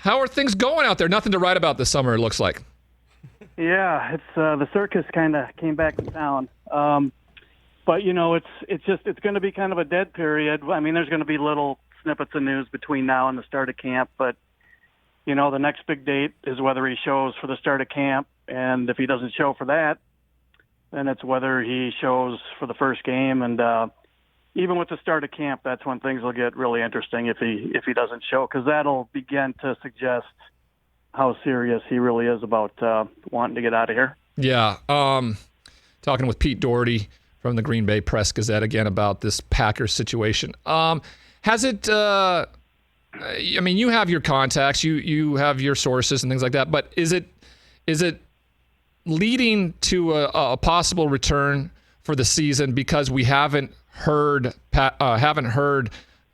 How are things going out there? Nothing to write about this summer, it looks like. Yeah, it's the circus kind of came back to town. But it's going to be kind of a dead period. I mean, there's going to be little snippets of news between now and the start of camp, but the next big date is whether he shows for the start of camp, and if he doesn't show for that, then it's whether he shows for the first game. And even with the start of camp, that's when things will get really interesting if he doesn't show, because that'll begin to suggest how serious he really is about wanting to get out of here. Yeah. Talking with Pete Dougherty from the Green Bay Press-Gazette again about this Packers situation. Has it? I mean, you have your contacts, you have your sources and things like that. But is it leading to a possible return for the season because we haven't heard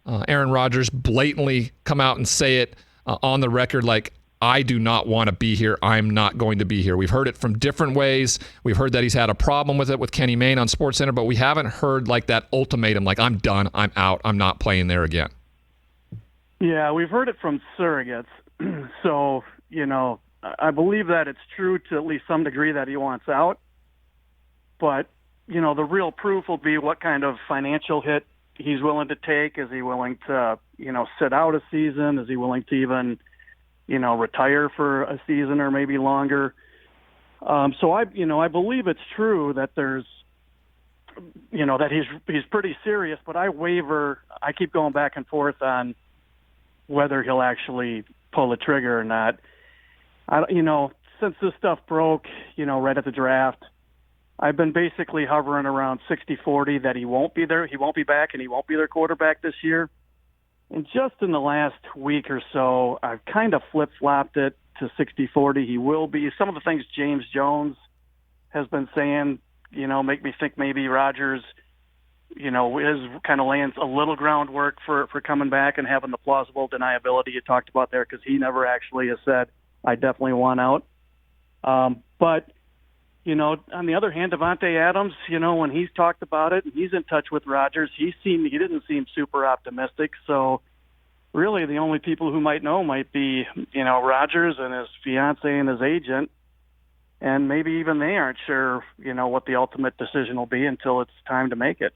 Aaron Rodgers blatantly come out and say it on the record, like, I do not want to be here. I'm not going to be here. We've heard it from different ways. We've heard that he's had a problem with it with Kenny Mayne on SportsCenter, but we haven't heard like that ultimatum, like, I'm done, I'm out, I'm not playing there again. Yeah, we've heard it from surrogates. So, I believe that it's true to at least some degree that he wants out. But, the real proof will be what kind of financial hit he's willing to take. Is he willing to, sit out a season? Is he willing to even retire for a season or maybe longer? So I believe it's true that there's, that he's pretty serious, but I waver. I keep going back and forth on whether he'll actually pull the trigger or not. Since this stuff broke, right at the draft, I've been basically hovering around 60-40 that he won't be there. He won't be back, and he won't be their quarterback this year. And just in the last week or so, I've kind of flip-flopped it to 60-40. He will be. Some of the things James Jones has been saying, make me think maybe Rodgers, is kind of laying a little groundwork for coming back and having the plausible deniability you talked about there, because he never actually has said, I definitely want out. But, on the other hand, Davante Adams, when he's talked about it, he's in touch with Rodgers. He didn't seem super optimistic. So really the only people who might know might be, Rodgers and his fiance and his agent. And maybe even they aren't sure, what the ultimate decision will be until it's time to make it.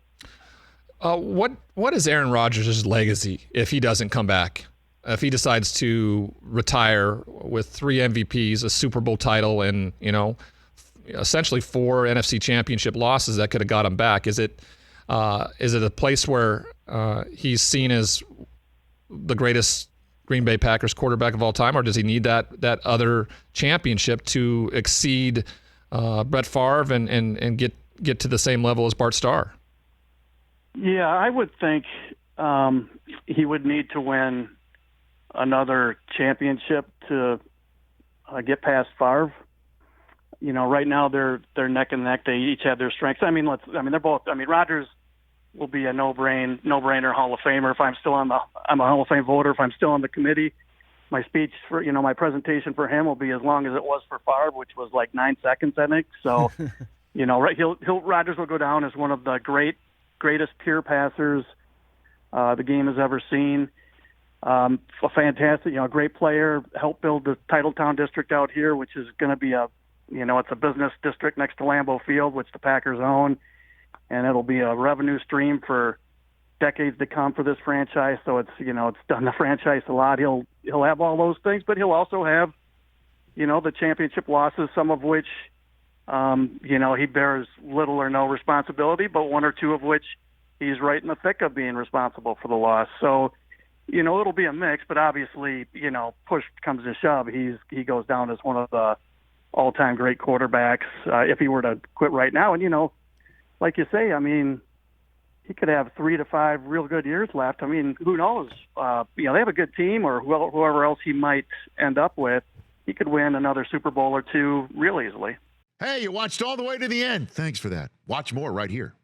What is Aaron Rodgers' legacy if he doesn't come back? If he decides to retire with 3 MVPs, a Super Bowl title, and, essentially 4 NFC championship losses that could have got him back, is it a place where he's seen as the greatest Green Bay Packers quarterback of all time, or does he need that other championship to exceed Brett Favre and get to the same level as Bart Starr? Yeah, I would think he would need to win another championship to get past Favre. Right now they're neck and neck. They each have their strengths. They're both. Rodgers will be a no-brainer Hall of Famer if I'm a Hall of Fame voter. If I'm still on the committee, my speech for my presentation for him will be as long as it was for Favre, which was like 9 seconds, I think. So, Rodgers will go down as one of the greatest pure passers the game has ever seen. A fantastic, great player. Helped build the Titletown district out here, which is going to be it's a business district next to Lambeau Field, which the Packers own, and it'll be a revenue stream for decades to come for this franchise. So it's done the franchise a lot. He'll have all those things, but he'll also have, the championship losses, some of which, he bears little or no responsibility, but 1 or 2 of which he's right in the thick of being responsible for the loss. So, it'll be a mix, but obviously, push comes to shove, he goes down as one of the all-time great quarterbacks if he were to quit right now. And, like you say, he could have 3 to 5 real good years left. Who knows? They have a good team, or whoever else he might end up with. He could win another Super Bowl or 2 real easily. Hey, you watched all the way to the end. Thanks for that. Watch more right here.